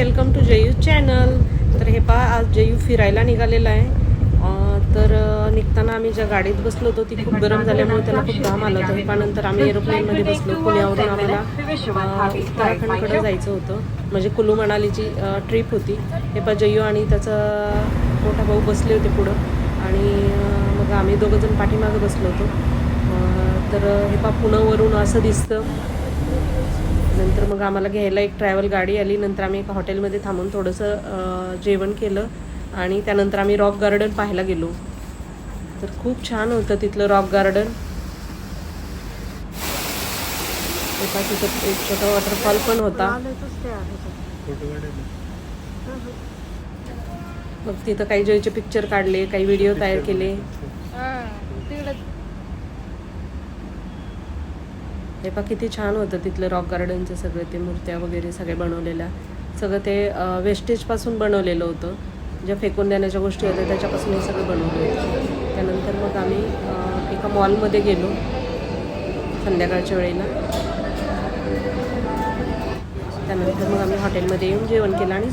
Welcome to Jayu channel. तर हे पहा, आज जयू फिरायला निघालेला आहे. निघताना आम्ही ज्या गाडीत बसलो होतो ती खूप गरम झाल्यामुळे त्याला खूप घाम आला होता. हे पहा, नंतर आम्ही एरोप्लेनमध्ये बसलो. पुण्यावरून आम्हाला उत्तराखंडकडं जायचं होतं, म्हणजे कुलू मनालीची ट्रिप होती. हे पहा, जयू आणि त्याचा मोठा भाऊ बसले होते पुढं आणि मग आम्ही दोघंजण पाठीमागं बसलो होतो. तर हे पहा, पुण्यावरून असं दिसतं. नंतर मग आम्हाला घ्यायला एक ट्रॅव्हल गाडी आली. नंतर आम्ही एका हॉटेलमध्ये थांबून थोडंसं जेवण केलं आणि त्यानंतर आम्ही रॉक गार्डन पाहायला गेलो. तर खूप छान होतं तिथलं रॉक गार्डन. एका तिथं एक छोटा वॉटरफॉल पण होता. मग तिथं काही जयचे पिक्चर काढले, काही व्हिडिओ तयार केले. हे पहा, किती छान होतं तिथलं रॉक गार्डनचं. सगळं ते मूर्त्या वगैरे सगळे बनवलेल्या, सगळं ते वेस्टेजपासून बनवलेलं होतं. ज्या फेकून देण्याच्या गोष्टी होत्या त्याच्यापासून हे सगळं बनवलं होतं. त्यानंतर मग आम्ही एका मॉलमध्ये गेलो संध्याकाळच्या वेळेला. त्यानंतर मग आम्ही हॉटेलमध्ये येऊन जेवण केलं आणि